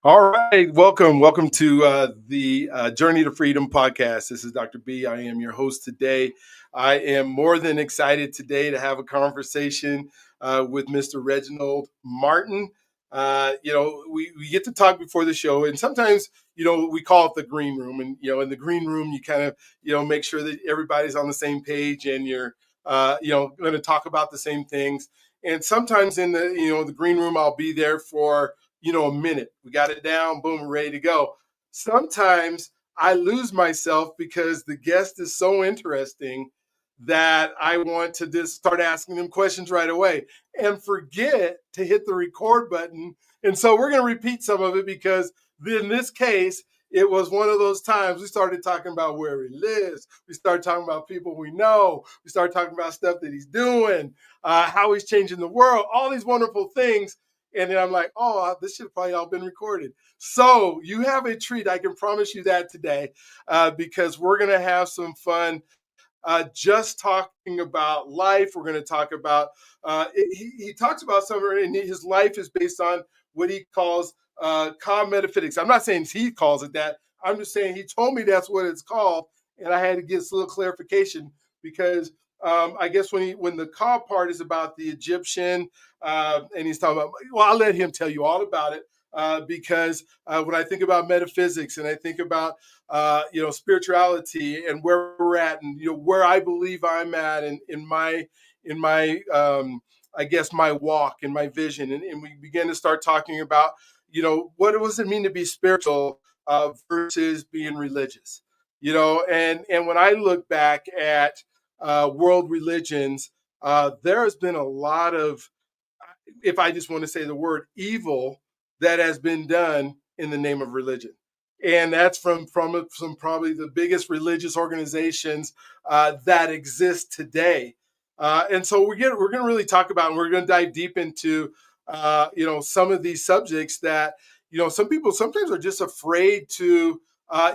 All right, welcome to the Journey to Freedom podcast. This is Dr. B. I am your host today. I am more than excited today to have a conversation with Mr. Reginald Martin. We get to talk before the show, and sometimes we call it the green room, and in the green room you kind of make sure that everybody's on the same page, and you're going to talk about the same things. And sometimes in the green room, I'll be there for a minute. We got it down, boom, we're ready to go. Sometimes I lose myself because the guest is so interesting that I want to just start asking them questions right away and forget to hit the record button. And so we're going to repeat some of it because in this case, it was one of those times we started talking about where he lives. We started talking about people we know. We started talking about stuff that he's doing, how he's changing the world, all these wonderful things. And then I'm like, oh, this should have probably all been recorded. So you have a treat. I can promise you that today because we're going to have some fun just talking about life. We're going to talk about, he talks about something, and his life is based on what he calls calm metaphysics. I'm not saying he calls it that. I'm just saying he told me that's what it's called. And I had to get a little clarification because I guess when the call part is about the Egyptian, and he's talking about, well, I'll let him tell you all about it because when I think about metaphysics and I think about spirituality and where we're at and where I believe I'm at in my I guess my walk and my vision, and we begin to start talking about what does it mean to be spiritual versus being religious, and when I look back at world religions, there has been a lot of, if I just want to say the word, evil that has been done in the name of religion. And that's from probably the biggest religious organizations that exist today. And so we're going to really talk about, and we're going to dive deep into, some of these subjects that, some people sometimes are just afraid to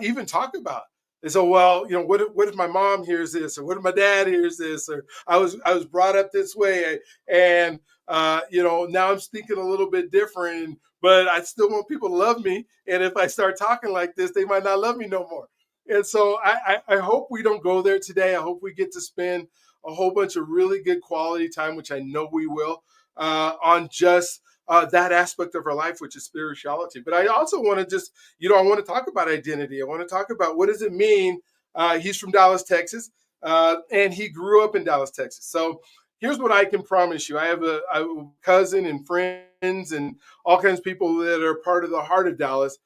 even talk about. And so, well, what if my mom hears this, or what if my dad hears this, or I was brought up this way, and now I'm thinking a little bit different, but I still want people to love me. And if I start talking like this, they might not love me no more. And so I hope we don't go there today. I hope we get to spend a whole bunch of really good quality time, which I know we will, on just that aspect of our life, which is spirituality. But I also want to just, I want to talk about identity. I want to talk about what does it mean. He's from Dallas, Texas, and he grew up in Dallas, Texas. So here's what I can promise you. I have a cousin and friends and all kinds of people that are part of the heart of Dallas.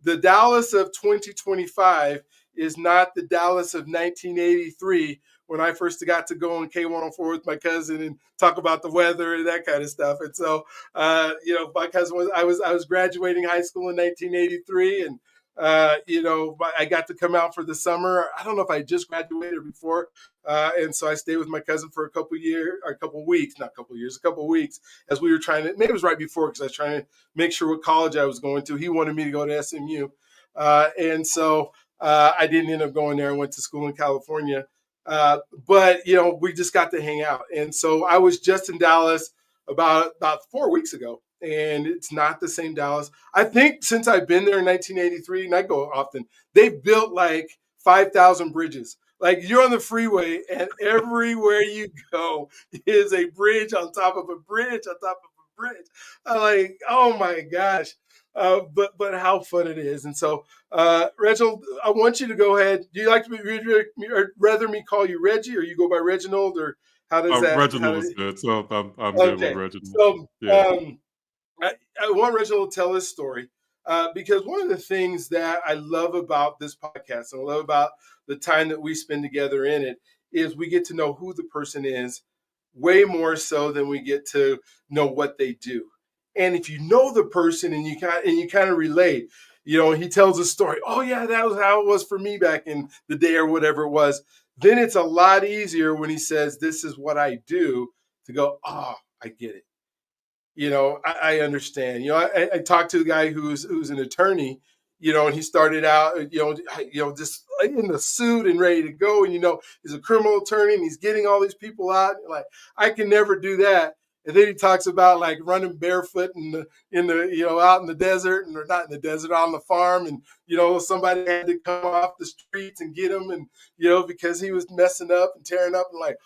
The Dallas of 2025 is not the Dallas of 1983 when I first got to go on K104 with my cousin and talk about the weather and that kind of stuff. And so, my cousin I was graduating high school in 1983, and I got to come out for the summer. I don't know if I just graduated before, and so I stayed with my cousin for a couple weeks, not a couple years, a couple weeks, as we were trying to. Maybe it was right before because I was trying to make sure what college I was going to. He wanted me to go to SMU, and so I didn't end up going there. I went to school in California, but we just got to hang out, and so I was just in Dallas about 4 weeks ago. And it's not the same Dallas. I think since I've been there in 1983, and I go often, they've built like 5,000 bridges. Like you're on the freeway, and everywhere you go is a bridge on top of a bridge on top of a bridge. I'm like, oh my gosh. But how fun it is. And so, Reginald, I want you to go ahead. Do you like to or rather me call you Reggie, or you go by Reginald, or how does that? Reginald is good, so I'm good with Okay. Reginald. So, Yeah. I want Reginald to tell his story because one of the things that I love about this podcast and I love about the time that we spend together in it is we get to know who the person is way more so than we get to know what they do. And if you know the person and you kind of relate, he tells a story. Oh yeah, that was how it was for me back in the day or whatever it was. Then it's a lot easier when he says, "This is what I do," to go, "Oh, I get it." I understand. I talked to a guy who's an attorney, and he started out, just in the suit and ready to go. And he's a criminal attorney and he's getting all these people out. Like I can never do that. And then he talks about like running barefoot in the out in the desert, and or not in the desert, on the farm, and somebody had to come off the streets and get him, and because he was messing up and tearing up, and like,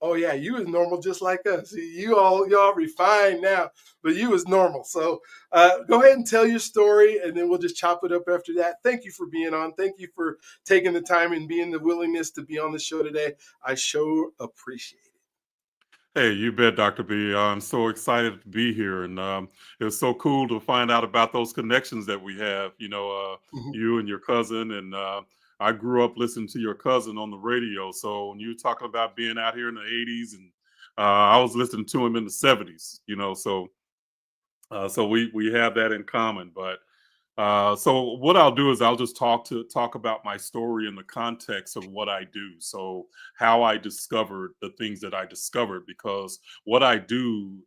oh yeah, you was normal just like us. You all refined now, but you was normal. So go ahead and tell your story, and then we'll just chop it up after that. Thank you for being on. Thank you for taking the time and being the willingness to be on the show today. I sure appreciate it. Hey, you bet, Dr. B. I'm so excited to be here. And it was so cool to find out about those connections that we have, Mhm. you and your cousin. And I grew up listening to your cousin on the radio. So when you were talking about being out here in the 80s, and I was listening to him in the 70s, so we have that in common. But so what I'll do is I'll just talk about my story in the context of what I do. So how I discovered the things that I discovered, because what I do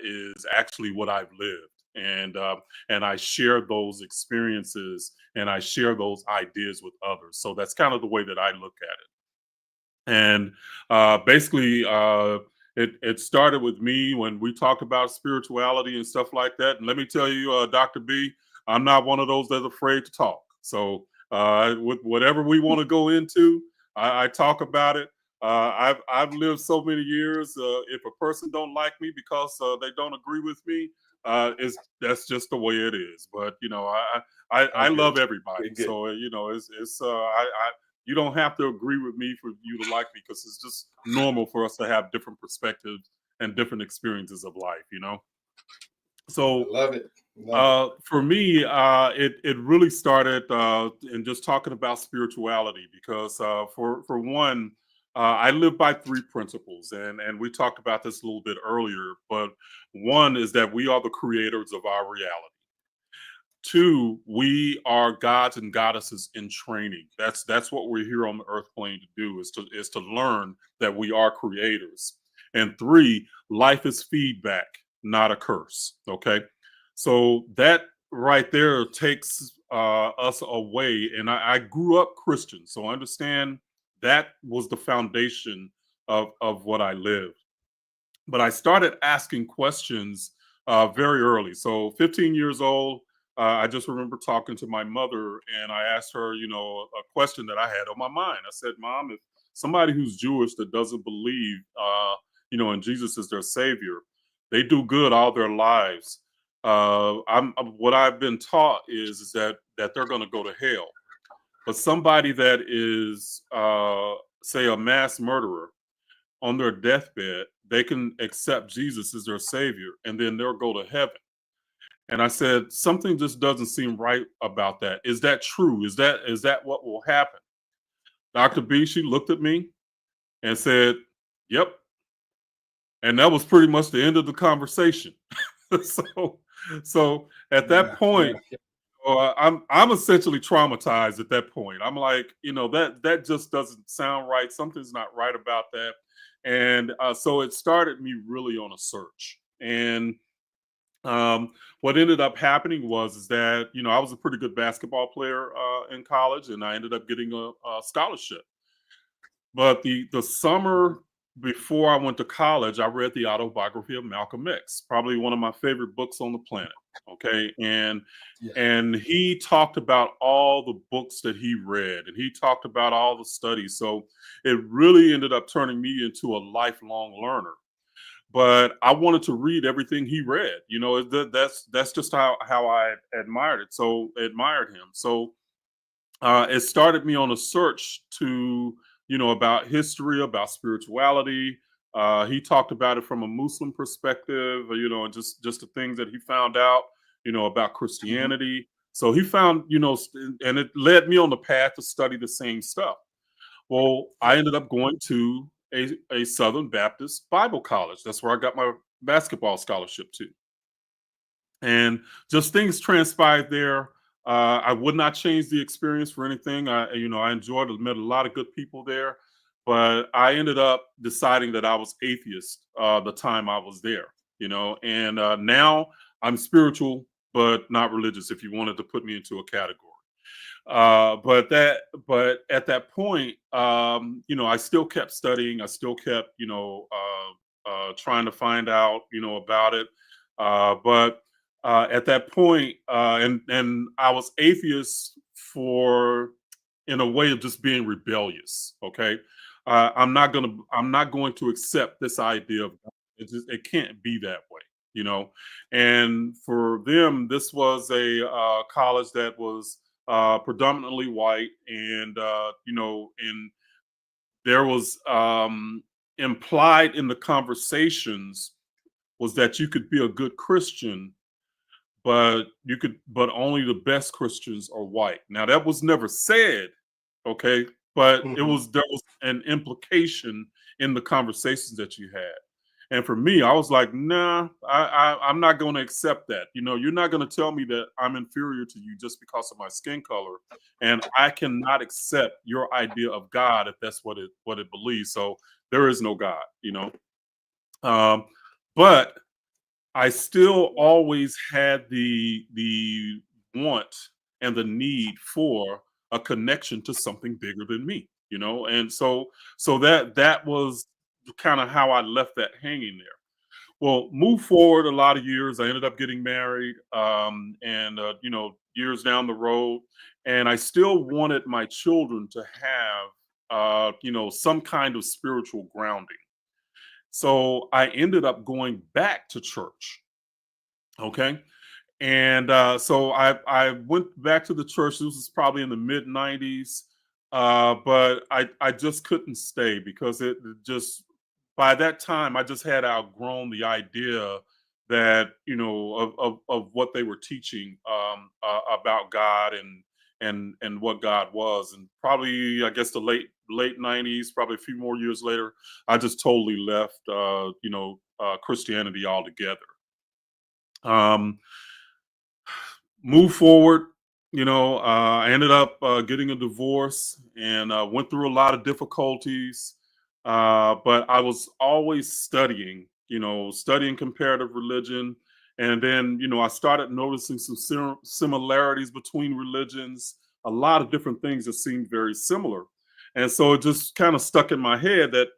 is actually what I've lived, and I share those experiences and I share those ideas with others. So that's kind of the way that I look at it. And basically, it started with me when we talked about spirituality and stuff like that. And let me tell you, Dr. B, I'm not one of those that's afraid to talk. So with whatever we want to go into, I talk about it. I've lived so many years. If a person don't like me because they don't agree with me, is that's just the way it is. But I Good. love everybody. Good. Good. So it's I you don't have to agree with me for you to like me, because it's just normal for us to have different perspectives and different experiences of life. I So love it. Love it. for me, it really started in just talking about spirituality, because for one, I live by three principles, and we talked about this a little bit earlier. But one is that we are the creators of our reality. Two, we are gods and goddesses in training. That's what we're here on the earth plane to do, is to learn that we are creators. And three, life is feedback, not a curse. Okay, so that right there takes us away. And I grew up Christian, so I understand that was the foundation of what I lived. But I started asking questions very early. So 15 years old, I just remember talking to my mother, and I asked her, a question that I had on my mind. I said, Mom, if somebody who's Jewish that doesn't believe, in Jesus as their savior, they do good all their lives. What I've been taught is that they're going to go to hell. But somebody that is, say, a mass murderer, on their deathbed, they can accept Jesus as their savior, and then they'll go to heaven. And I said, something just doesn't seem right about that. Is that true? Is that what will happen? Dr. B, she looked at me and said, yep. And that was pretty much the end of the conversation. so so at that Yeah. Yeah. point, I'm essentially traumatized at that point. I'm like, that just doesn't sound right. Something's not right about that. And so it started me really on a search. And what ended up happening was is that I was a pretty good basketball player in college, and I ended up getting a scholarship. But the summer before I went to college, I read the autobiography of Malcolm X, probably one of my favorite books on the planet. Okay, Yeah. and he talked about all the books that he read, and he talked about all the studies. So it really ended up turning me into a lifelong learner. But I wanted to read everything he read. That's just how I admired it. So admired him. So it started me on a search to about history, about spirituality. He talked about it from a Muslim perspective, and just the things that he found out about Mhm. Christianity. So he found and it led me on the path to study the same stuff. Well, I Yeah. ended up going to a Southern Baptist Bible college. That's where I got my basketball scholarship to. And just things transpired there. I would not change the experience for anything. I enjoyed it, met a lot of good people there, but I ended up deciding that I was atheist the time I was there. And now I'm spiritual but not religious, if you wanted to put me into a category. But at that point, I still kept studying. I still kept, trying to find out, about it. But at that point, and I was atheist for, in a way of just being rebellious. Okay, I'm not going to accept this idea of God. It can't be that way, you know. And for them, this was a college that was predominantly white, and and there was implied in the conversations was that you could be a good Christian, but only the best Christians are white. Now that was never said, okay, but Hmm. there was an implication in the conversations that you had. And for me, I was like, nah, I'm not going to accept that. You're not going to tell me that I'm inferior to you just because of my skin color, and I cannot accept your idea of God if that's what it believes. So there is no God, Um, but I still always had the want and the need for a connection to something bigger than me, and so that was kind of how I left that hanging there. Well, move forward a lot of years. I ended up getting married, and years down the road, and I still wanted my children to have some kind of spiritual grounding. So I ended up going back to church. Okay. And so I went back to the church. This was probably in the mid '90s, but I just couldn't stay because it just by that time I just had outgrown the idea that of what they were teaching about God and what God was. And probably I guess the late '90s, probably a few more years later, I just totally left Christianity altogether. Um, Move forward. I ended up getting a divorce and went through a lot of difficulties. But I was always studying, studying comparative religion. And then, I started noticing some similarities between religions, a lot of different things that seemed very similar. And so it just kind of stuck in my head that,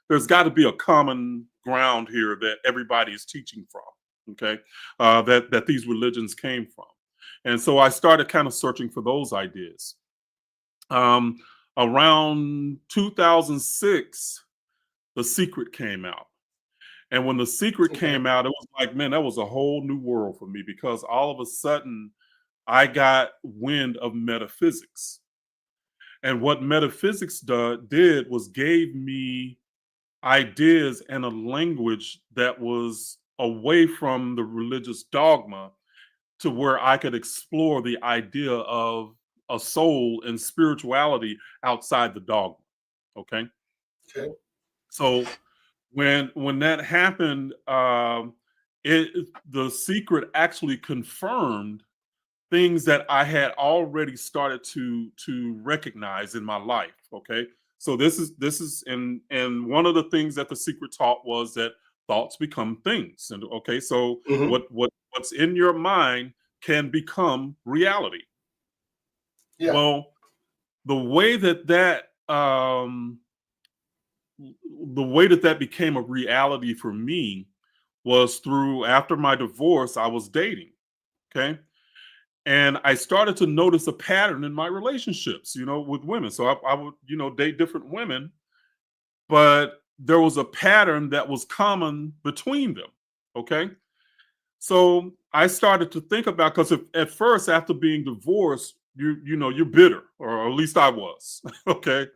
there's got to be a common ground here that everybody is teaching from. Okay, that these religions came from. And so I started kind of searching for those ideas. Um, Around 2006, The Secret came out. And when The Secret Okay. came out, it was like, man, that was a whole new world for me because all of a sudden I got wind of metaphysics. And what metaphysics did was gave me ideas and a language that was away from the religious dogma to where I could explore the idea of a soul and spirituality outside the dogma. Okay. Okay. So when that happened, the secret actually confirmed things that I had already started to recognize in my life. Okay. So this is and one of the things that the secret taught was that thoughts become things. And okay, so Hmm. what's in your mind can become reality. Yeah. Well, the way that became a reality for me was through after my divorce, I was dating. Okay. And I started to notice a pattern in my relationships, with women. So I would, date different women, but there was a pattern that was common between them. Okay. So I started to think about because at first, after being divorced, you're bitter, or at least I was. Okay.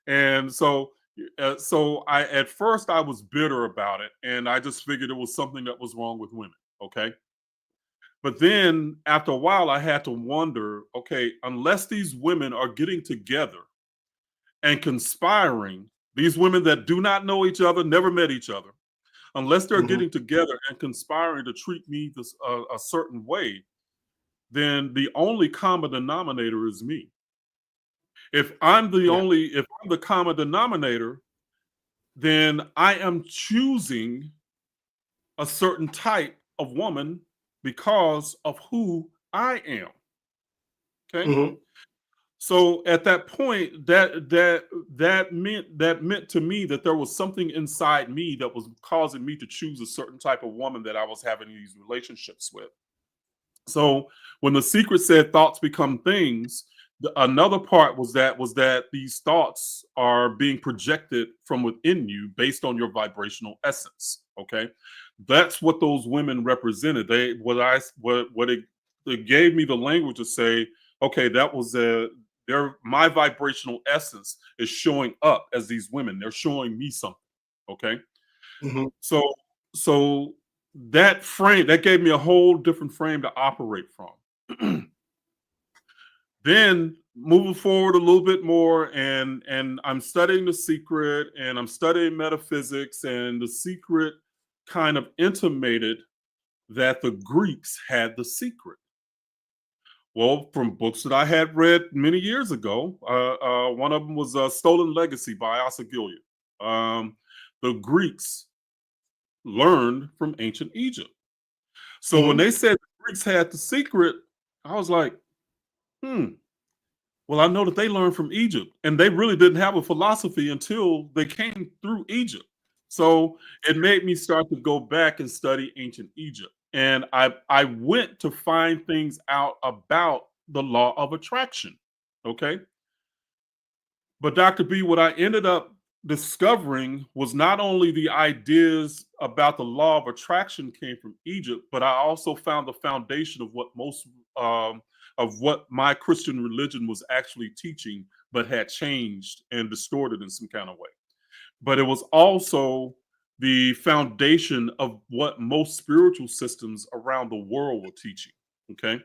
And so I at first I was bitter about it, and I just figured it was something that was wrong with women. Okay. But then after a while, I had to wonder, okay, unless these women are getting together and conspiring, these women that do not know each other, never met each other, unless they're Hmm. getting together and conspiring to treat me a certain way, then the only common denominator is me. Yeah. If I'm the common denominator, then I am choosing a certain type of woman because of who I am. Okay. Hmm. So at that point, that meant to me that there was something inside me that was causing me to choose a certain type of woman that I was having these relationships with. So when the secret said thoughts become things, another part was that these thoughts are being projected from within you based on your vibrational essence. Okay, that's what those women represented. They what it gave me the language to say, okay, that was a their my vibrational essence is showing up as these women. They're showing me something. Okay, Hmm. so so that frame that gave me a whole different frame to operate from. Then moving forward a little bit more, and I'm studying the secret and I'm studying metaphysics, and the secret kind of intimated that the Greeks had the secret. Well, from books that I had read many years ago, one of them was Stolen Legacy by Asa Gilliard. The Greeks learned from ancient Egypt. So when Hmm. they said the Greeks had the secret, I was like, hmm. Well, I know that they learned from Egypt, and they really didn't have a philosophy until they came through Egypt. So it made me start to go back and study ancient Egypt. And I went to find things out about the law of attraction. Okay. But Dr. B, what I ended up discovering was not only the ideas about the law of attraction came from Egypt, but I also found the foundation of um, what my Christian religion was actually teaching, but had changed and distorted in some kind of way. But it was also the foundation of what most spiritual systems around the world were teaching. Okay,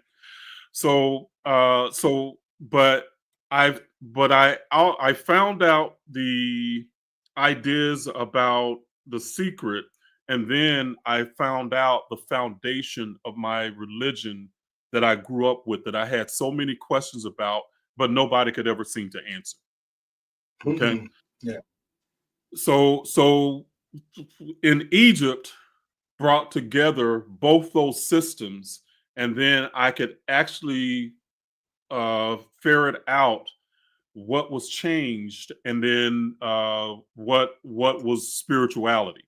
but I found out the ideas about the secret, and then I found out the foundation of my religion that I grew up with, that I had so many questions about, but nobody could ever seem to answer. Okay, Hmm. Yeah. so in Egypt, brought together both those systems, and then I could actually ferret out what was changed, and then what was spirituality.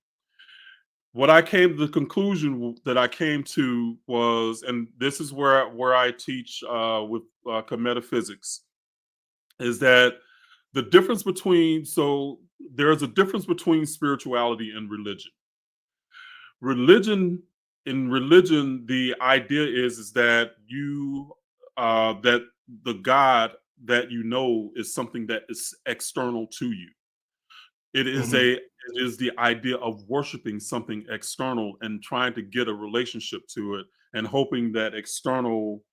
What I came to the conclusion that I came to was, and this is where I teach with metaphysics, is that the difference between so there's a difference between spirituality and religion. Religion In religion, the idea is that that the God that you know is something that is external to you. Hmm. It is the idea of worshiping something external and trying to get a relationship to it, and hoping that external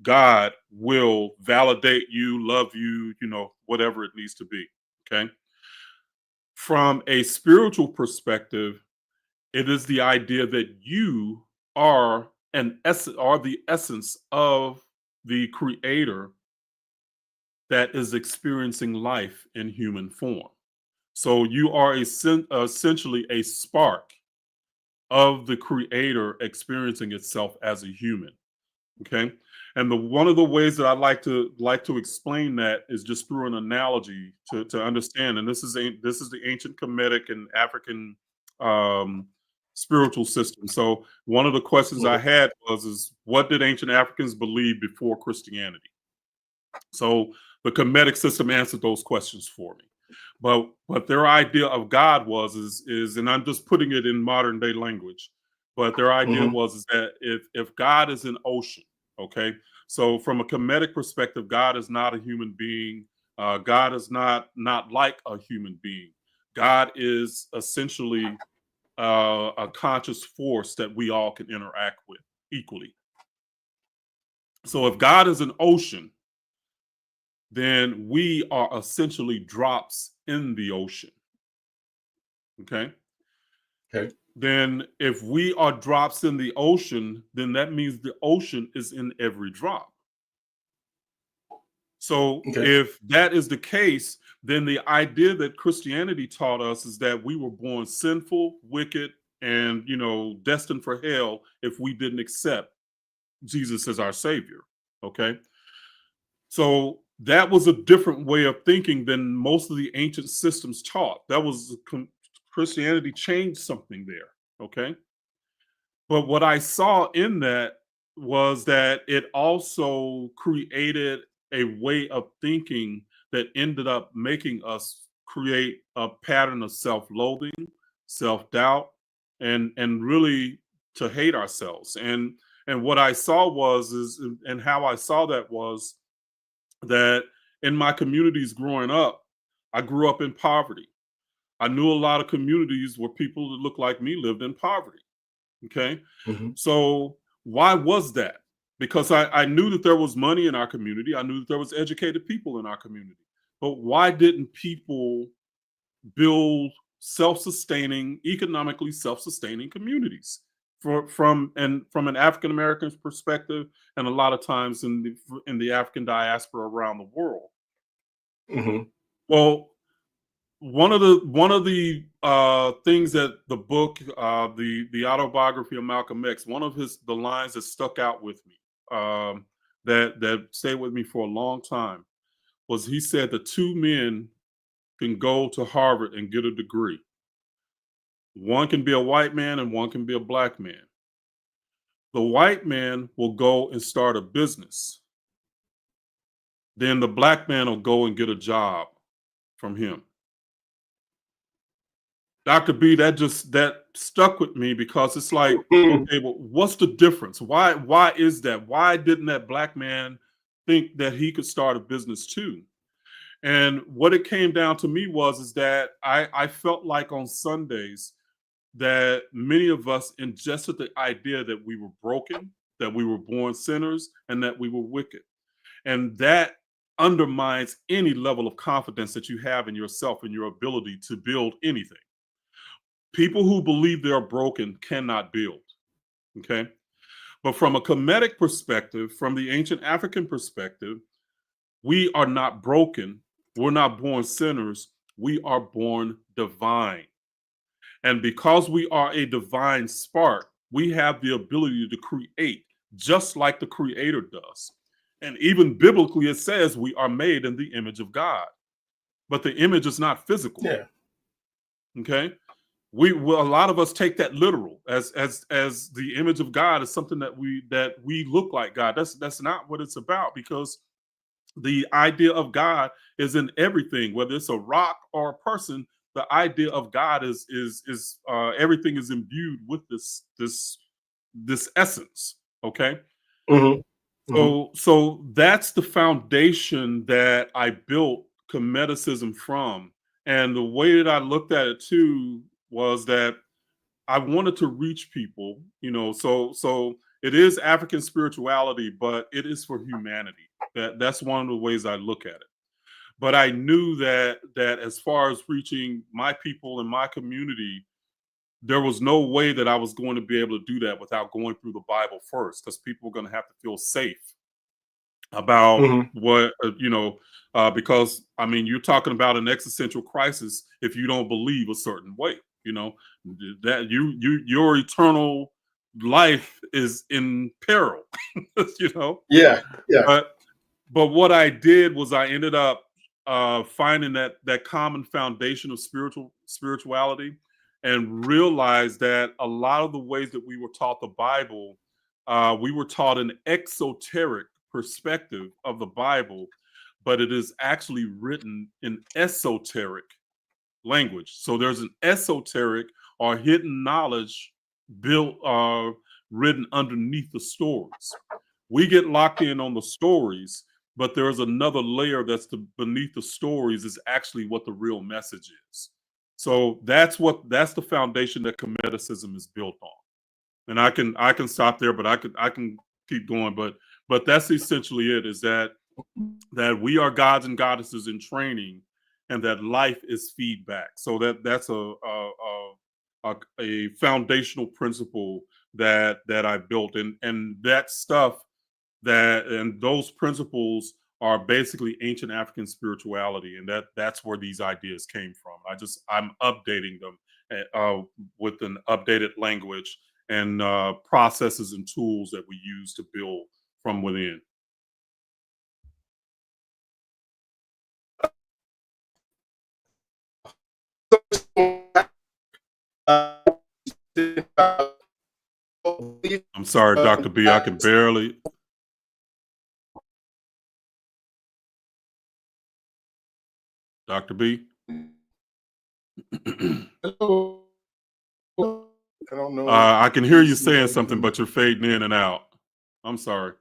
God will validate you, love you, whatever it needs to be. Okay. From a spiritual perspective, it is the idea that you are the essence of the creator that is experiencing life in human form. So you are essentially a spark of the creator experiencing itself as a human. Okay. And the one of the ways that I like to explain that is just through an analogy to understand. And this is the ancient Kemetic and African um, spiritual system. So one of the questions I had is what did ancient Africans believe before Christianity? So the Kemetic system answered those questions for me. But their idea of God is and I'm just putting it in modern day language, but their idea Hmm. was is that if God is an ocean, okay, so from a Kemetic perspective, God is not a human being. God is not like a human being. God is essentially a conscious force that we all can interact with equally. So if God is an ocean, then we are essentially drops in the ocean. Okay. Okay. Then if we are drops in the ocean, then that means the ocean is in every drop. So Okay. if that is the case, then the idea that Christianity taught us is that we were born sinful, wicked, and destined for hell if we didn't accept Jesus as our savior. Okay. So that was a different way of thinking than most of the ancient systems taught. That was Christianity changed something there. Okay. But what I saw in that was that it also created a way of thinking that ended up making us create a pattern of self-loathing, self-doubt, and really to hate ourselves. And what I saw was is and how I saw that was that in my communities growing up, I grew up in poverty. I knew a lot of communities where people that looked like me lived in poverty. Okay. Hmm. So why was that? Because I knew that there was money in our community. I knew that there was educated people in our community. But why didn't people build self-sustaining, economically self-sustaining communities? From an African American perspective, and a lot of times in the African diaspora around the world. Hmm. Well, one of the things that the book, the autobiography of Malcolm X, one of the lines that stuck out with me, that stayed with me for a long time, was he said that two men can go to Harvard and get a degree. One can be a white man and one can be a black man. The white man will go and start a business. Then the black man will go and get a job from him. Dr. B, that stuck with me because it's like, okay, well, what's the difference? Why is that? Why didn't that black man think that he could start a business too? And what it came down to me was is that I felt like on Sundays that many of us ingested the idea that we were broken, that we were born sinners, and that we were wicked. And that undermines any level of confidence that you have in yourself and your ability to build anything. People who believe they're broken cannot build. Okay. But from a Kemetic perspective, from the ancient African perspective, we are not broken. We're not born sinners. We are born divine. And because we are a divine spark, we have the ability to create just like the creator does. And even biblically, it says we are made in the image of God, but the image is not physical. Yeah. Okay. We a lot of us take that literal as the image of God is something that we look like God. That's not what it's about, because the idea of God is in everything, whether it's a rock or a person. The idea of God is everything is imbued with this essence. Okay, Hmm. Hmm. so that's the foundation that I built Comedicism from, and the way that I looked at it too was that I wanted to reach people, so it is African spirituality, but it is for humanity. That's one of the ways I look at it. But I knew that as far as reaching my people and my community, there was no way that I was going to be able to do that without going through the Bible first, because people are going to have to feel safe about Hmm. what because I mean, you're talking about an existential crisis if you don't believe a certain way, that your eternal life is in peril. you know Yeah. Yeah. but but what I did was I ended up finding that common foundation of spirituality, and realized that a lot of the ways that we were taught the Bible, we were taught an exoteric perspective of the Bible, but it is actually written in esoteric language. So there's an esoteric or hidden knowledge built written underneath the stories. We get locked in on the stories, but there's another layer beneath the stories is actually what the real message is. So that's the foundation that Comedicism is built on. And I can stop there, but I can keep going. But that's essentially it. Is that we are gods and goddesses in training, and that life is feedback. So that's a foundational principle that I built, and that stuff and those principles are basically ancient African spirituality, and that's where these ideas came from. I'm updating them with an updated language and processes and tools that we use to build from within. about I'm sorry, Dr. B. I can barely. Dr. B. I don't know I if can hear you he's saying maybe something, in. but you're fading in and out. I'm sorry.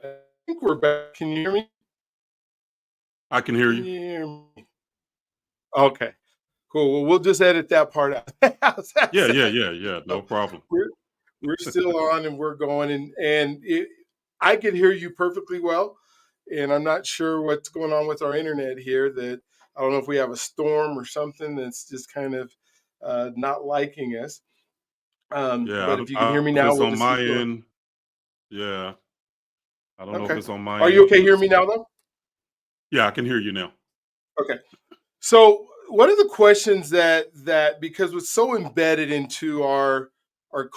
I think we're back. Can you hear me? I can hear Can you. you hear me? Okay, cool. Well, we'll just edit that part out. How's that Yeah, yeah, sound? yeah, yeah. No So problem. we're still on and we're going, I can hear you perfectly well, and I'm not sure what's going on with our internet here. That I don't know if we have a storm or something that's just kind of not liking us. Yeah, But if you I can hear don't me know if now, it's we'll on just my keep going. end. Yeah, I don't know if Okay. it's on my Are end you okay too. hearing me now, though? Yeah, I can hear you now. Okay. So, what are the questions that because it's so embedded into our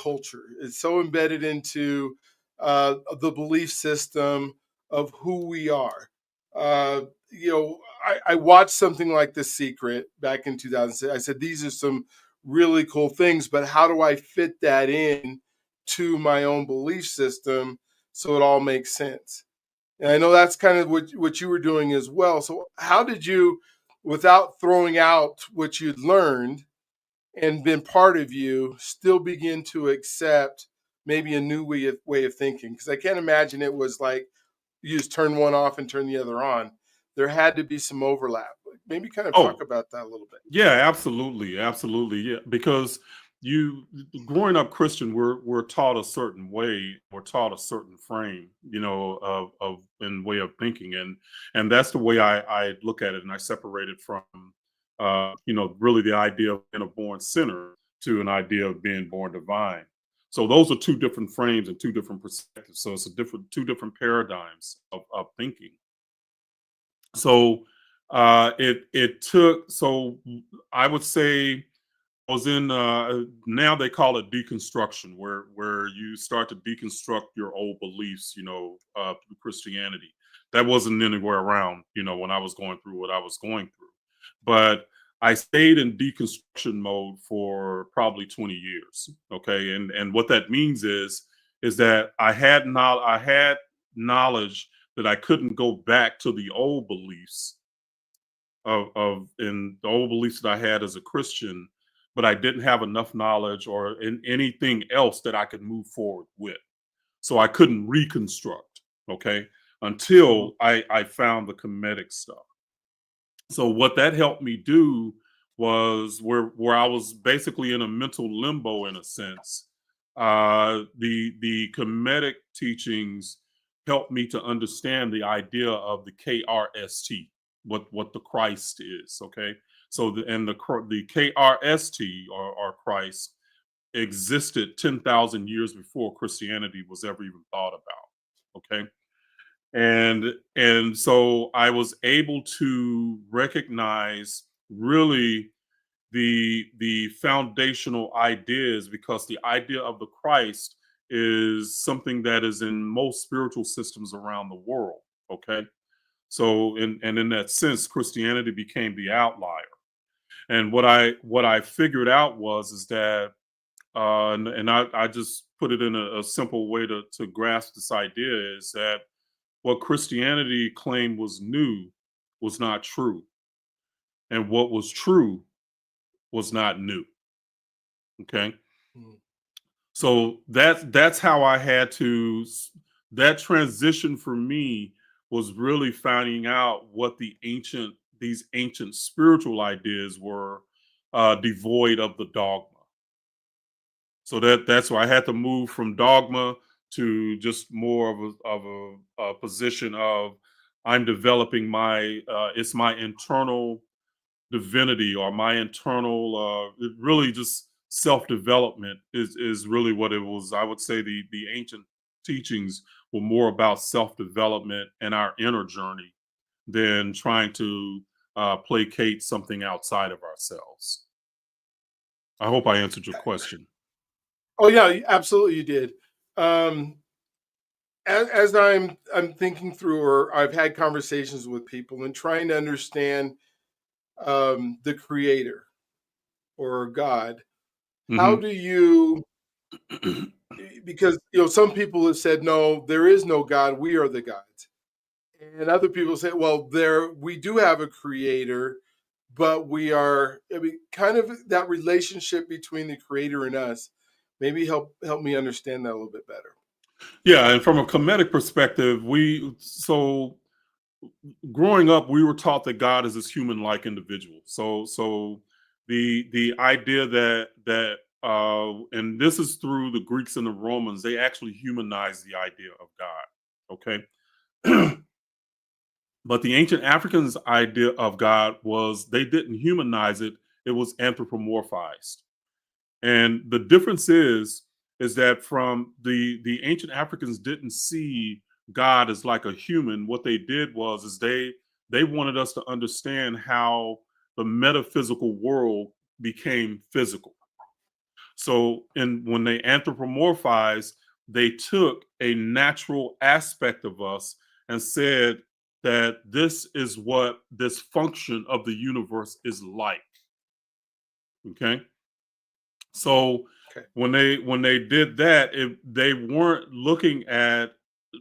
culture, it's so embedded into the belief system of who we are. Uh, I watched something like The Secret back in 2006. I said these are some really cool things, but how do I fit that in to my own belief system so it all makes sense? And I know that's kind of what you were doing as well. So how did you, without throwing out what you'd learned and been part of you, still begin to accept maybe a new way of thinking? Because I can't imagine it was like you just turn one off and turn the other on. There had to be some overlap. Like, maybe kind of talk Oh, about that a little bit. yeah, absolutely, absolutely. Yeah, because you growing up Christian, we're taught a certain way, we're taught a certain frame, of and way of thinking, and that's the way I look at it, and I separate it from, really the idea of being a born sinner to an idea of being born divine. So those are two different frames and two different perspectives. So it's a different two different paradigms of thinking. So it took, so I would say I was in now they call it deconstruction, where you start to deconstruct your old beliefs, through Christianity. That wasn't anywhere around, when I was going through what I was going through. But I stayed in deconstruction mode for probably 20 years. Okay. And what that means is that I had knowledge that I couldn't go back to the old beliefs of in the old beliefs that I had as a Christian, but I didn't have enough knowledge or in anything else that I could move forward with. So I couldn't reconstruct, okay, Mhm. until I found the Kemetic stuff. So what that helped me do was where I was basically in a mental limbo in a sense. The Kemetic teachings helped me to understand the idea of the KRST, what the Christ is. Okay, so the KRST or Christ existed 10,000 years before Christianity was ever even thought about. Okay, and so I was able to recognize really the foundational ideas, because the idea of the Christ is something that is in most spiritual systems around the world. Okay, so in that sense, Christianity became the outlier. And what I figured out was is that and I just put it in a simple way to grasp this idea is that what Christianity claimed was new was not true, and what was true was not new. Okay, Mhm. so that's how I had to. That transition for me was really finding out what these ancient spiritual ideas were, devoid of the dogma. So that's why I had to move from dogma to just more a position of I'm developing my it's my internal divinity or my internal really just self development is really what it was. I would say the ancient teachings were more about self development and our inner journey than trying to placate something outside of ourselves. I hope I answered your question. Oh yeah, absolutely, you did. Um, as I'm thinking through, or I've had conversations with people and trying to understand the Creator or God. How Hmm. do you? Because some people have said no, there is no God. We are the gods, and other people say, well, there we do have a Creator, but we are. I mean, kind of that relationship between the Creator and us. Maybe help me understand that a little bit better. Yeah, and from a comedic perspective, growing up, we were taught that God is this human-like individual. So the idea and this is through the Greeks and the Romans, they actually humanized the idea of God. Okay. But the ancient Africans' idea of God was they didn't humanize it, it was anthropomorphized. And the difference is that from the ancient Africans didn't see God as like a human. What they did was is they wanted us to understand how the metaphysical world became physical. So and when they anthropomorphized, they took a natural aspect of us and said that this is what this function of the universe is like. Okay. So Okay. when they did that, they weren't looking at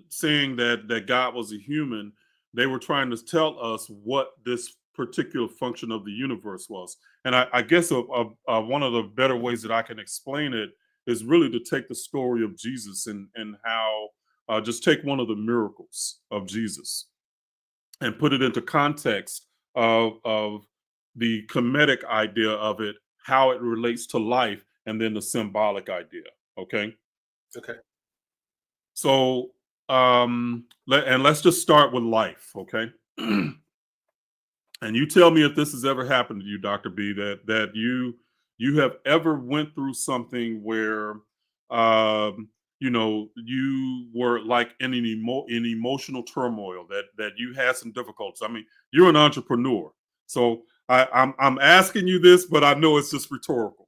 saying that God was a human. They were trying to tell us what this particular function of the universe was. And I guess one of the better ways that I can explain it is really to take the story of Jesus and how just take one of the miracles of Jesus and put it into context of the comedic idea of it, how it relates to life, and then the symbolic idea. Okay, Okay. so let's just start with life. Okay, and you tell me if this has ever happened to you, Doctor B, that you have ever went through something where you were like in emotional turmoil, that you had some difficulties. I mean, you're an entrepreneur, so I'm asking you this, but I know it's just rhetorical.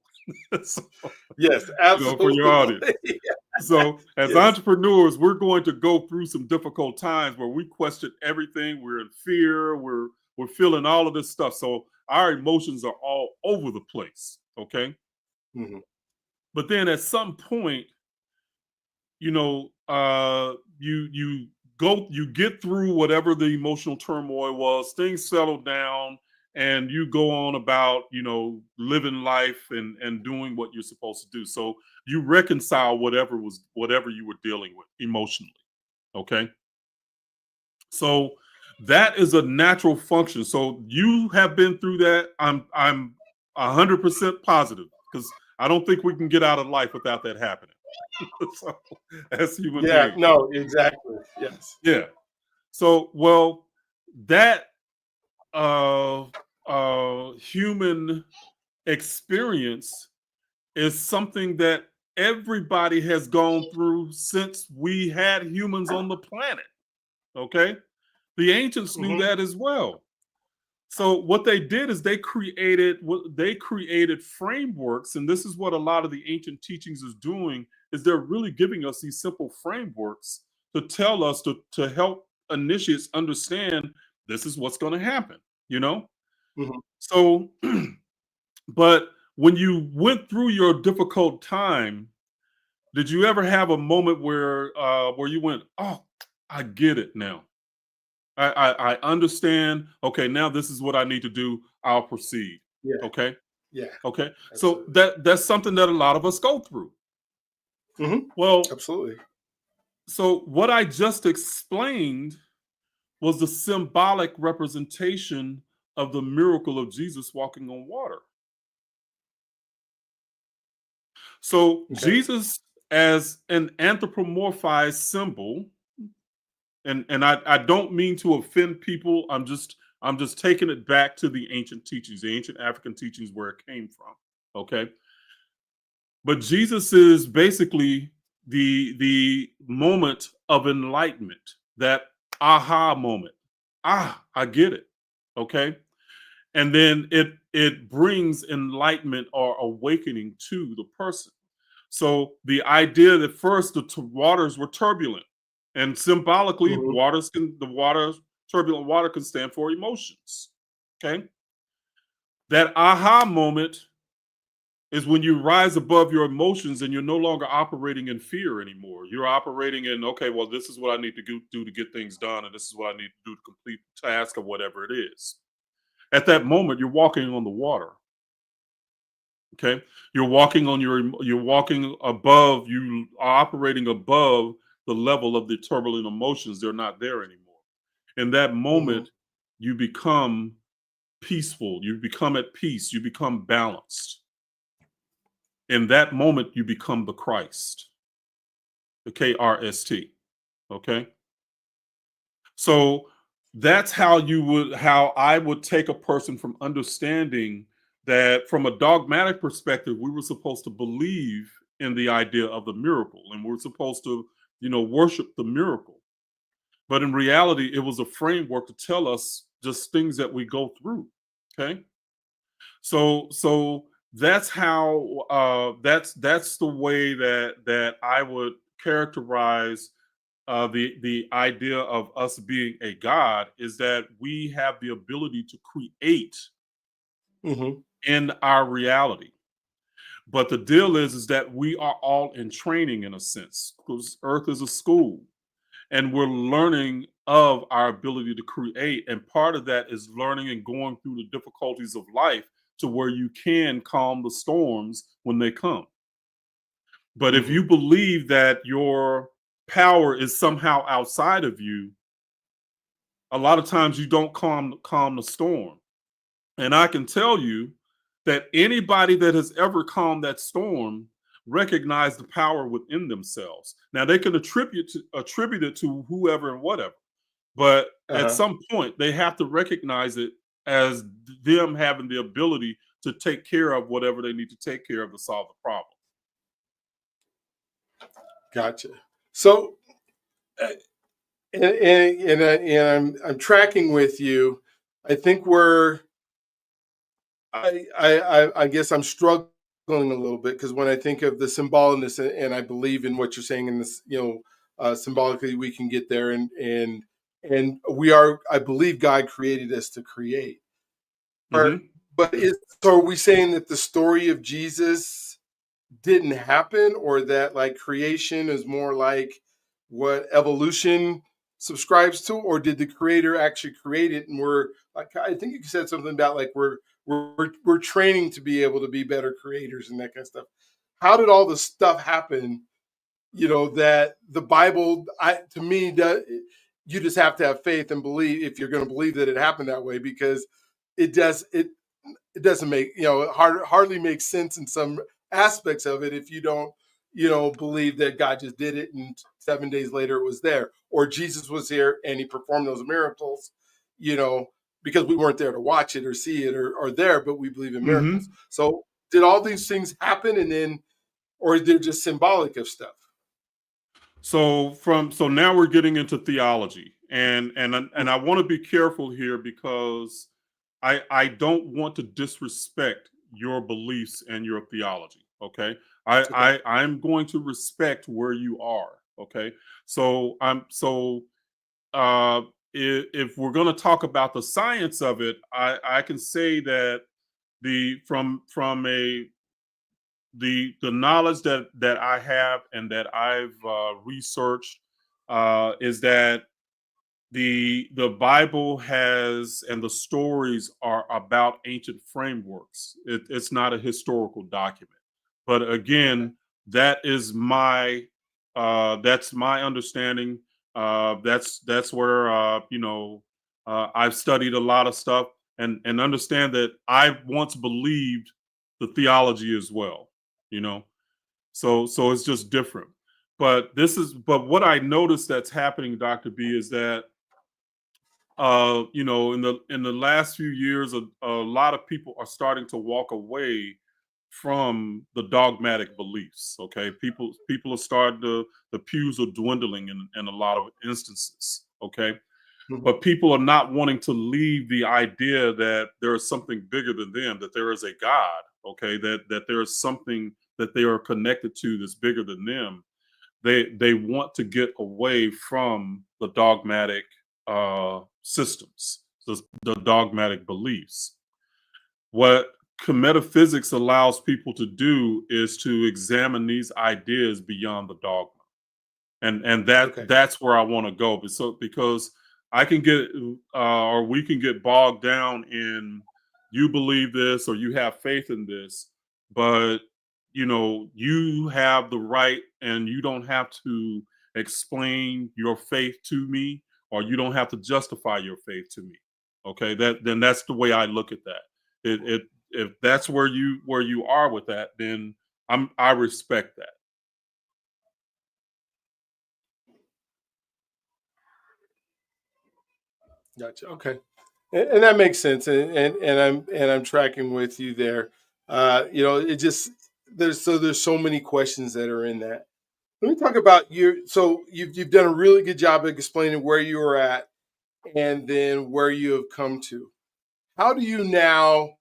So, Yes, for your audience. absolutely. So, as Yes. entrepreneurs, we're going to go through some difficult times where we question everything. We're in fear. We're feeling all of this stuff. So our emotions are all over the place. Okay, Mhm. but then at some point, you get through whatever the emotional turmoil was. Things settle down, and you go on about living life and doing what you're supposed to do. So you reconcile whatever you were dealing with emotionally. Okay. So that is a natural function. So you have been through that. I'm 100% positive, because I don't think we can get out of life without that happening. So, as human Yeah, beings. no, exactly. Yes. Yeah. So, well, that uh human experience is something that everybody has gone through since we had humans on the planet. Okay. The ancients knew Mhm. that as well. So what they did is they created frameworks, and this is what a lot of the ancient teachings is doing, is they're really giving us these simple frameworks to tell us to help initiates understand this is what's going to happen, you know? Mhm. So but when you went through your difficult time, did you ever have a moment where you went, "Oh, I get it now. I understand. Okay, now this is what I need to do. I'll proceed." Yeah, Okay. yeah, Okay. So absolutely. that's something that a lot of us go through. Mhm. Well, Absolutely. so what I just explained was the symbolic representation of the miracle of Jesus walking on water. So Okay. Jesus, as an anthropomorphized symbol, and I don't mean to offend people. I'm just taking it back to the ancient teachings, the ancient African teachings where it came from. Okay. But Jesus is basically the moment of enlightenment, that aha moment. Ah, I get it. Okay. And then it brings enlightenment or awakening to the person. So the idea that first waters were turbulent, and symbolically, Mhm. turbulent water can stand for emotions. Okay, that aha moment is when you rise above your emotions and you're no longer operating in fear anymore. You're operating in, okay, well, this is what I need to do to get things done, and this is what I need to do to complete the task or whatever it is. At that moment, you're walking on the water. Okay, you're walking above, you are operating above the level of the turbulent emotions. They're not there anymore. In that Mhm. moment, you become peaceful, you become at peace, you become balanced. In that moment, you become the Christ, the KRST. Okay, so that's how I would take a person from understanding that, from a dogmatic perspective, we were supposed to believe in the idea of the miracle, and we're supposed to worship the miracle. But in reality, it was a framework to tell us just things that we go through. Okay, so that's how that's the way that I would characterize the idea of us being a god, is that we have the ability to create Mhm. in our reality. But the deal is that we are all in training, in a sense, because Earth is a school, and we're learning of our ability to create. And part of that is learning and going through the difficulties of life to where you can calm the storms when they come. But if you Mhm. believe that your power is somehow outside of you, a lot of times you don't calm the storm. And I can tell you that anybody that has ever calmed that storm recognize the power within themselves. Now they can attribute it to whoever and whatever, but at Uh-huh. some point they have to recognize it as them having the ability to take care of whatever they need to take care of to solve the problem. Gotcha. So, uh, and I'm tracking with you. I think I guess I'm struggling. a little bit because when I think of the symbolicness, and I believe in what you're saying in this, symbolically we can get there, and we are. I believe God created us to create. But Hmm. so are we saying that the story of Jesus didn't happen, or that like creation is more like what evolution subscribes to, or did the creator actually create it, and we're like, I think you said something about like we're training to be able to be better creators and that kind of stuff. How did all this stuff happen, that the Bible, to me, you just have to have faith and believe if you're going to believe that it happened that way, because it doesn't make, hardly makes sense in some aspects of it if you don't, believe that God just did it and 7 days later it was there, or Jesus was here and he performed those miracles, you know because we weren't there to watch it or see it, or there, but we believe in miracles. Hmm. So did all these things happen, and then, or they're just symbolic of stuff? So now we're getting into theology, and I want to be careful here because I don't want to disrespect your beliefs and your theology. Okay, Okay. I'm going to respect where you are. Okay, so I'm so uh, if we're going to talk about the science of it, I can say that from a the knowledge that I have and that I've researched is that the Bible has and the stories are about ancient frameworks. It's not a historical document. But Okay. again, that is that's my understanding. That's where I've studied a lot of stuff and understand that I once believed the theology as well. You know, so it's just different. But what I noticed that's happening, Dr. B, is that in the last few years, a lot of people are starting to walk away from the dogmatic beliefs. Okay, people are starting to the pews are dwindling in a lot of instances. Okay, Mhm. but people are not wanting to leave the idea that there is something bigger than them, that there is a God. Okay, that there is something that they are connected to that's bigger than them. They want to get away from the dogmatic systems, the dogmatic beliefs. What metaphysics allows people to do is to examine these ideas beyond the dogma, and Okay. that's where I want to go. Because I can get or we can get bogged down in you believe this or you have faith in this, but you have the right and you don't have to explain your faith to me, or you don't have to justify your faith to me. Okay, then that's the way I look at that. It if that's where you are with that, then I respect that. Gotcha. Okay. And that makes sense, and I'm tracking with you there. It just there's so many questions that are in that. Let me talk about you. So you've done a really good job of explaining where you were at and then where you have come to. How do you now,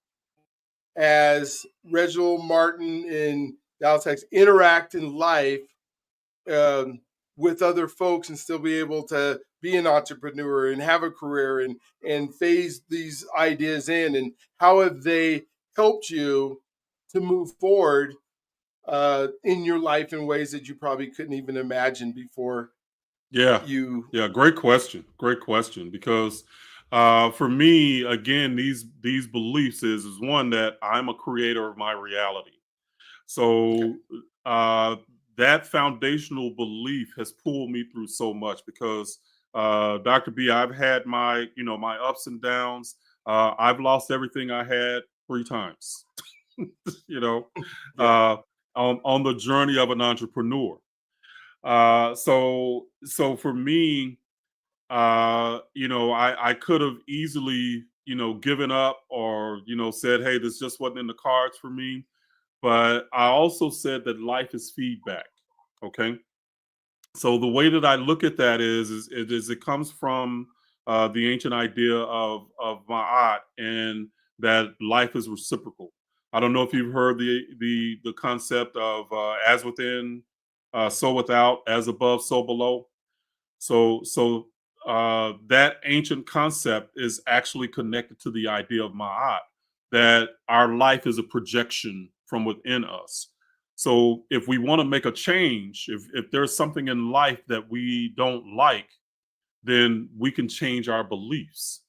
as Reginald Martin in Dallas, Texas, interact in life, um, with other folks, and still be able to be an entrepreneur and have a career, and phase these ideas in, and how have they helped you to move forward, in your life in ways that you probably couldn't even imagine before Yeah. you? Yeah, great question. Great question. Because for me, again, these beliefs is one that I'm a creator of my reality. Okay. So uh that foundational belief has pulled me through so much because Dr. B, I've had my ups and downs. I've lost everything I had 3 times, you know, Yeah. uh on the journey of an entrepreneur. So for me, I could have easily, given up or, said, hey, this just wasn't in the cards for me. But I also said that life is feedback. Okay. So the way that I look at that is it comes from the ancient idea of ma'at, and that life is reciprocal. I don't know if you've heard the concept of as within, so without, as above, so below. So that ancient concept is actually connected to the idea of Ma'at, that our life is a projection from within us. So if we want to make a change, if there's something in life that we don't like, then we can change our beliefs.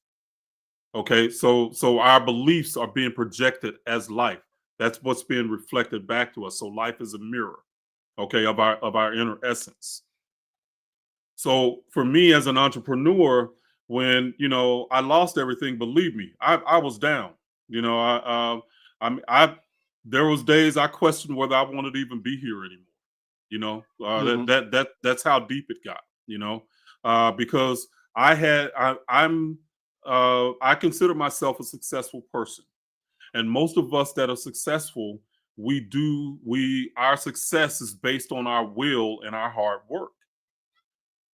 Okay, so our beliefs are being projected as life. That's what's being reflected back to us. So life is a mirror, okay, of our inner essence. So for me as an entrepreneur, when I lost everything, believe me, I was down. You know, I there was days I questioned whether I wanted to even be here anymore. Hmm. That's how deep it got. Because I consider myself a successful person, and most of us that are successful, our success is based on our will and our hard work.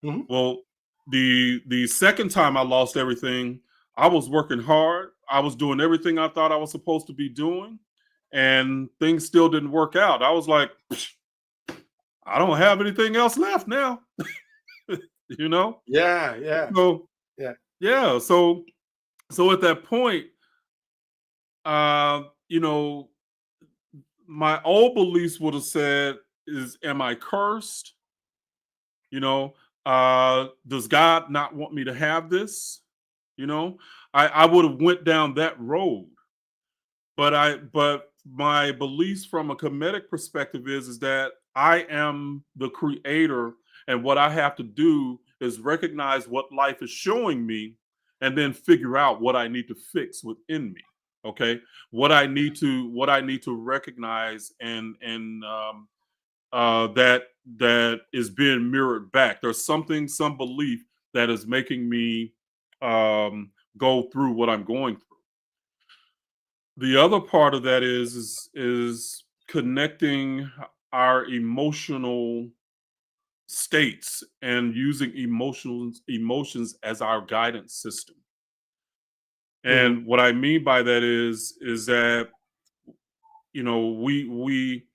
Hmm. Well, the second time I lost everything, I was working hard. I was doing everything I thought I was supposed to be doing, and things still didn't work out. I was like, I don't have anything else left now. you know? Yeah, yeah, So yeah. yeah, so at that point, uh, you know, my old beliefs would have said, is am I cursed? You know, does God not want me to have this? You know, I would have went down that road. But my beliefs from a comedic perspective is that I am the creator, and what I have to do is recognize what life is showing me and then figure out what I need to fix within me. Okay. What I need to recognize, and that is being mirrored back. There's some belief that is making me go through what I'm going through. The other part of that is connecting our emotional states and using emotions as our guidance system. Hmm. And what I mean by that is that we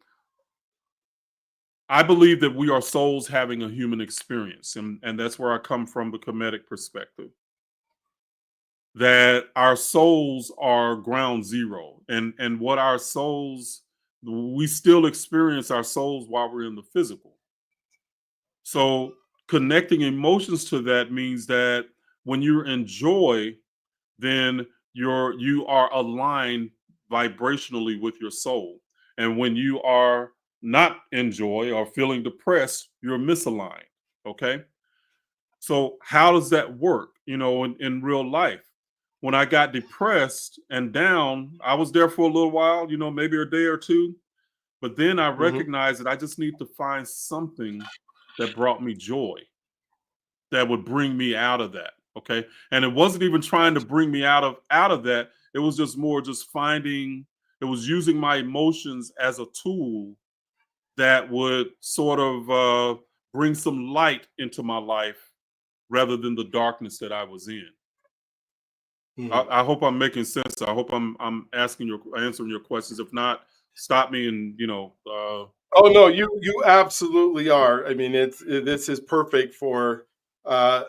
I believe that we are souls having a human experience, and that's where I come from, the comedic perspective. That our souls are ground zero, and what our souls we still experience our souls while we're in the physical. So connecting emotions to that means that when you're in joy, then you are aligned vibrationally with your soul. And when you are not in joy or feeling depressed, you're misaligned. Okay. So how does that work? In real life, when I got depressed and down, I was there for a little while, maybe a day or two. But then I Hmm. recognized that I just need to find something that brought me joy, that would bring me out of that. Okay. And it wasn't even trying to bring me out of that. It was just more just finding, it was using my emotions as a tool that would sort of bring some light into my life rather than the darkness that I was in. Hmm. I hope I'm making sense. I hope I'm answering your questions. If not, stop me and Oh no, you absolutely are. I mean, this is perfect for uh,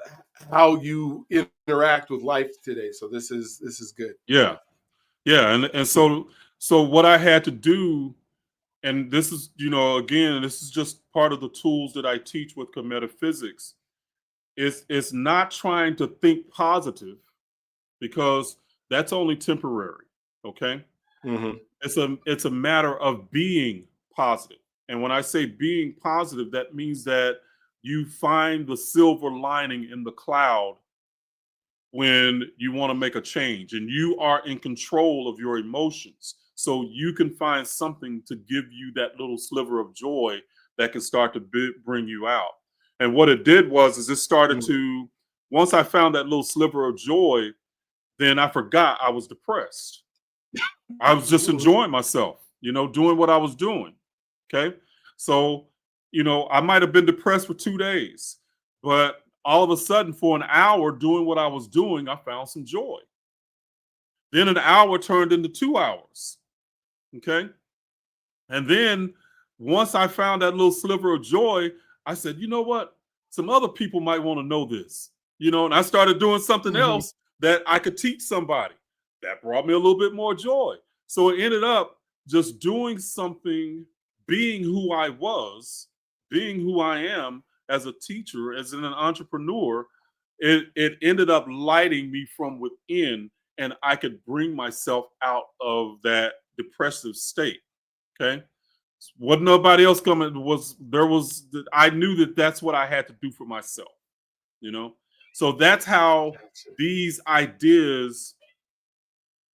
how you interact with life today. So this is good. yeah, yeah, and so what I had to do, and this is again, this is just part of the tools that I teach with comedic physics. It's not trying to think positive, because that's only temporary. Okay. Hmm. It's a matter of being positive. And when I say being positive, that means that you find the silver lining in the cloud when you want to make a change, and you are in control of your emotions, so you can find something to give you that little sliver of joy that can start to bring you out. And what it did was is it started Hmm. to, once I found that little sliver of joy, then I forgot I was depressed. I was just enjoying myself, doing what I was doing. Okay. So, I might have been depressed for 2 days, but all of a sudden, for an hour doing what I was doing, I found some joy. Then an hour turned into 2 hours. Okay. And then once I found that little sliver of joy, I said, you know what? Some other people might want to know this, and I started doing something Hmm. else that I could teach somebody. That brought me a little bit more joy. So it ended up just doing something, being who I was, being who I am as a teacher, as an entrepreneur. It ended up lighting me from within, and I could bring myself out of that depressive state. Okay. Wasn't nobody else coming. I knew that that's what I had to do for myself, you know? So that's how Gotcha. these ideas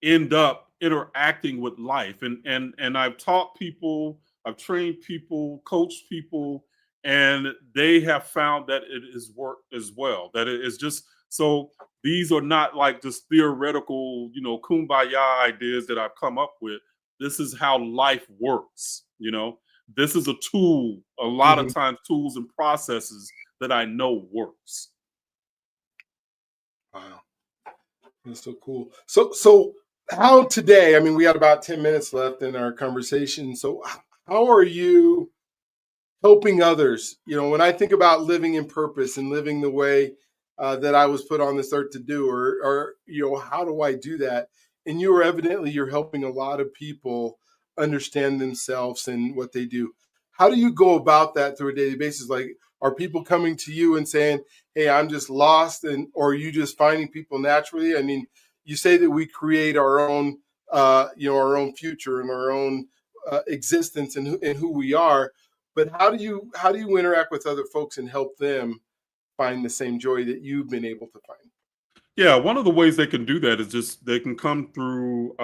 end up interacting with life. And I've taught people, I've trained people, coached people, and they have found that it is work as well. That it is just so these are not like just theoretical, kumbaya ideas that I've come up with. This is how life works. This is a tool, a lot of Hmm. times tools and processes that I know works. Wow, that's so cool. So how today? I mean, we got about 10 minutes left in our conversation. So how are you helping others? When I think about living in purpose and living the way that I was put on this earth to do, or how do I do that? And you're helping a lot of people understand themselves and what they do. How do you go about that through a daily basis? Like, are people coming to you and saying, "Hey, I'm just lost," and or are you just finding people naturally? I mean, you say that we create our own, our own future and our own existence and who we are, but how do you interact with other folks and help them find the same joy that you've been able to find? Yeah, one of the ways they can do that is just they can come through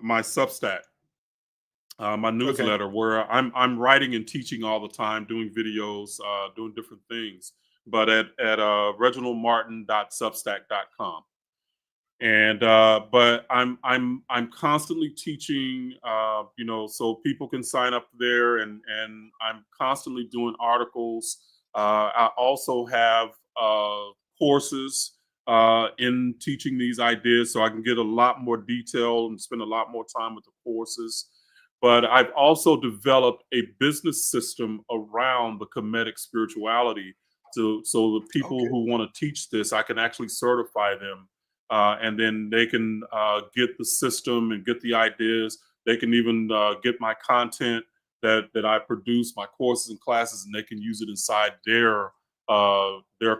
my Substack, my Okay. newsletter, where I'm writing and teaching all the time, doing videos, doing different things. But at reginaldmartin.substack.com. And but I'm constantly teaching, so people can sign up there, and I'm constantly doing articles. I also have courses in teaching these ideas, so I can get a lot more detail and spend a lot more time with the courses. But I've also developed a business system around the Kemetic spirituality, so the people Okay. who want to teach this, I can actually certify them, and then they can get the system and get the ideas. They can even get my content that I produce, my courses and classes, and they can use it inside their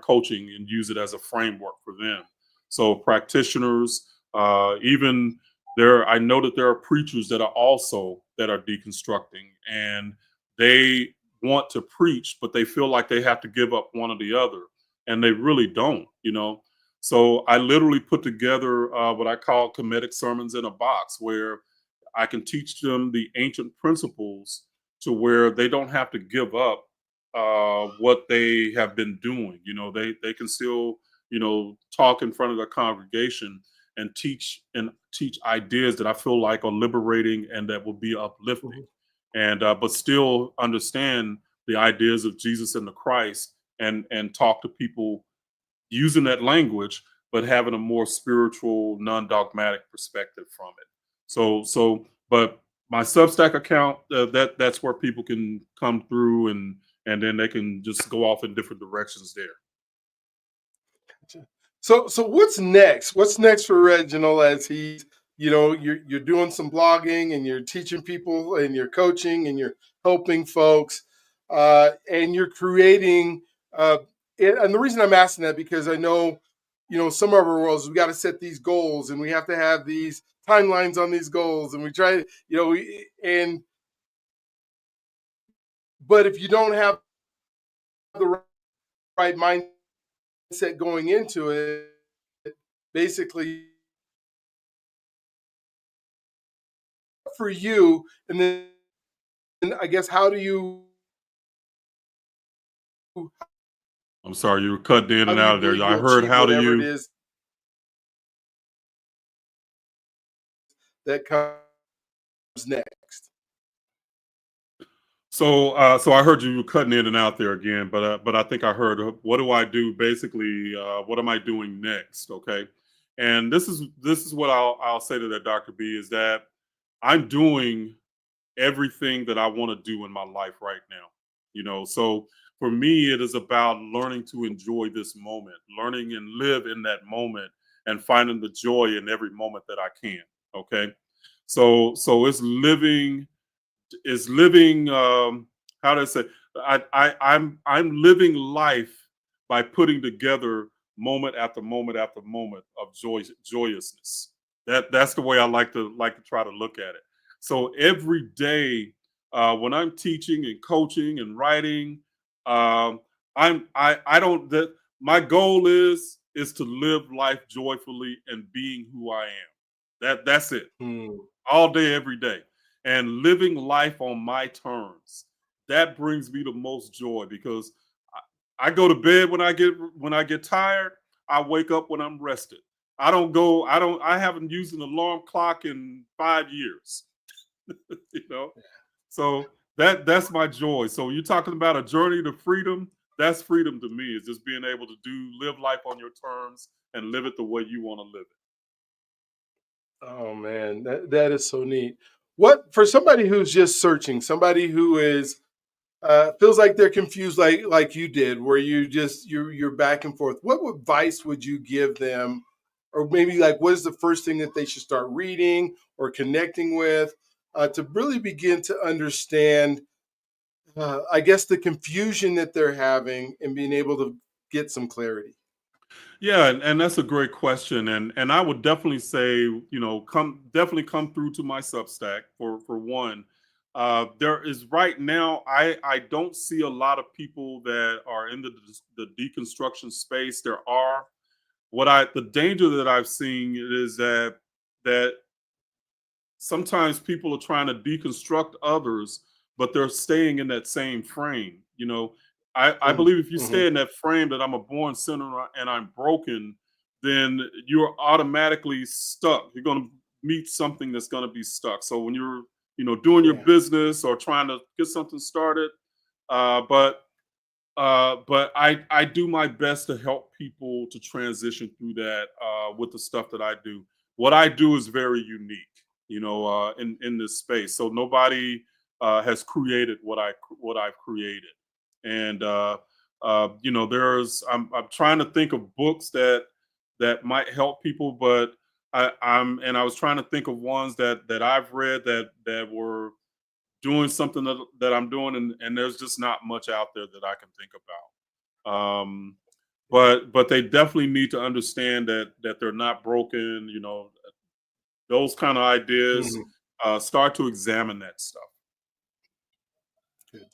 coaching and use it as a framework for them. So practitioners, even there, I know that there are preachers that are deconstructing, and they want to preach, but they feel like they have to give up one or the other, and they really don't. So I literally put together what I call Kemetic sermons in a box, where I can teach them the ancient principles to where they don't have to give up what they have been doing. They can still talk in front of the congregation and teach ideas that I feel like are liberating and that will be uplifting, Mhm. and but still understand the ideas of Jesus and the Christ, and talk to people using that language, but having a more spiritual, non-dogmatic perspective from it. But my Substack account, that's where people can come through, and then they can just go off in different directions there. Gotcha. So what's next? What's next for Reginald as you're doing some blogging and you're teaching people and you're coaching and you're helping folks, and you're creating. And the reason I'm asking that because I know, some of our worlds we got to set these goals and we have to have these timelines on these goals and we try, and but if you don't have the right mindset going into it, basically for you, and then I guess I'm sorry, you were cutting in how and do you out of there. believe I you'll heard achieve how do whatever it you. is that comes next? So I heard you were cutting in and out there again, but I think I heard what do I do? Basically, what am I doing next? Okay, and this is what I'll say to that, Doctor B, is that I'm doing everything that I want to do in my life right now. So for me, it is about learning to enjoy this moment, learning and live in that moment, and finding the joy in every moment that I can. Okay, so it's living. How do I say? I'm living life by putting together moment after moment after moment of joyousness. That's the way I like to try to look at it. So every day, when I'm teaching and coaching and writing, um, I don't that my goal is to live life joyfully and being who I am. That's it, Hmm. all day, every day, and living life on my terms. That brings me the most joy because I go to bed when I get tired. I wake up when I'm rested. I don't go. I haven't used an alarm clock in 5 years. you know, so that's my joy. So you're talking about a journey to freedom. That's freedom to me. Is just being able to live life on your terms and live it the way you want to live it. Oh man, that is so neat. What for somebody who's just searching, somebody who is feels like they're confused, like you did, where you're back and forth. What advice would you give them, or maybe like what is the first thing that they should start reading or connecting with to really begin to understand? I guess the confusion that they're having and being able to get some clarity. Yeah, and that's a great question, and I would definitely say, come through to my Substack for one. There is right now, I don't see a lot of people that are in the deconstruction space. There are the danger that I've seen is that sometimes people are trying to deconstruct others, but they're staying in that same frame. I Mm, believe if you mhm. stay in that frame that I'm a born sinner and I'm broken, then you're automatically stuck. You're going to meet something that's going to be stuck. So when you're, doing your Yeah. business or trying to get something started, but I do my best to help people to transition through that with the stuff that I do. What I do is very unique, in this space. So nobody has created what I've created, and I'm trying to think of books that might help people, but I was trying to think of ones that I've read that were doing something that I'm doing, and there's just not much out there that I can think about. But they definitely need to understand that they're not broken. Those kind of ideas. Mhm. Start to examine that stuff. Good.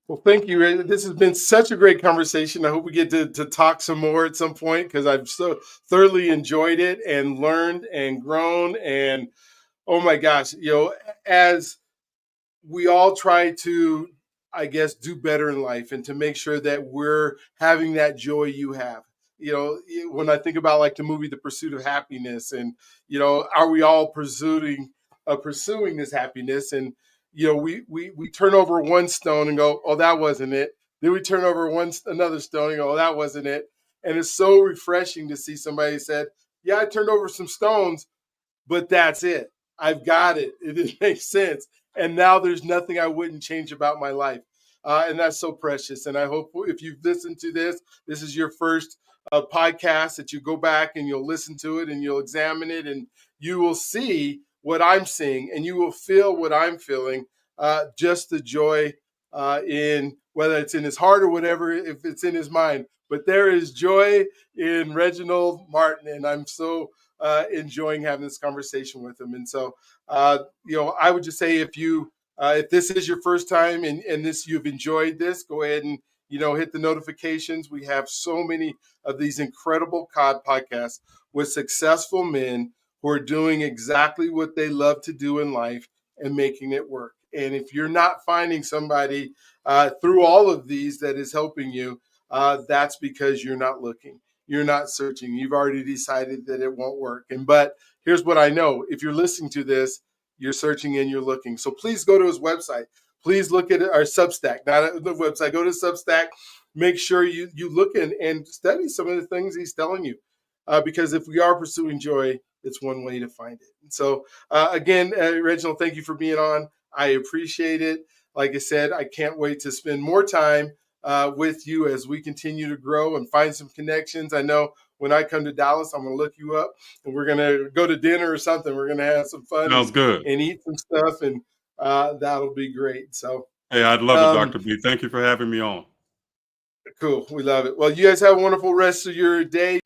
Well, thank you. This has been such a great conversation. I hope we get to talk some more at some point because I've so thoroughly enjoyed it and learned and grown. And oh my gosh, as we all try to, I guess, do better in life and to make sure that we're having that joy you have. When I think about like the movie The Pursuit of Happiness, and are we all pursuing this happiness? And we turn over one stone and go, oh, that wasn't it. Then we turn over another stone and go, oh, that wasn't it. And it's so refreshing to see somebody said, yeah, I turned over some stones, but that's it. I've got it. It makes sense. And now there's nothing I wouldn't change about my life. And that's so precious. And I hope if you've listened to this is your first podcast, that you go back and you'll listen to it and you'll examine it and you will see what I'm seeing and you will feel what I'm feeling. Just the joy in whether it's in his heart or whatever, if it's in his mind. But there is joy in Reginald Martin. And I'm so enjoying having this conversation with him. And so, I would just say if this is your first time and this you've enjoyed this, go ahead and hit the notifications. We have so many of these incredible COD podcasts with successful men who are doing exactly what they love to do in life and making it work. And if you're not finding somebody through all of these that is helping you, that's because you're not looking, you're not searching. You've already decided that it won't work. But here's what I know: if you're listening to this, you're searching and you're looking. So please go to his website. Please look at our Substack, not the website. Go to Substack. Make sure you look and study some of the things he's telling you, because if we are pursuing joy, it's one way to find it. And so, again, Reginald, thank you for being on. I appreciate it. Like I said, I can't wait to spend more time with you as we continue to grow and find some connections. I know when I come to Dallas, I'm going to look you up and we're going to go to dinner or something. We're going to have some fun Sounds good. and eat some stuff, and that'll be great. So, Hey, I'd love it, um, Dr. B. Thank you for having me on. cool. We love it. Well, you guys have a wonderful rest of your day.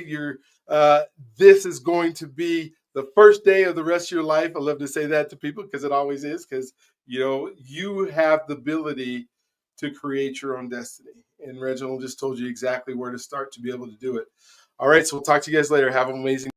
This is going to be the first day of the rest of your life. I love to say that to people because it always is, because you have the ability to create your own destiny. And Reginald just told you exactly where to start to be able to do it. All right, so we'll talk to you guys later. Have an amazing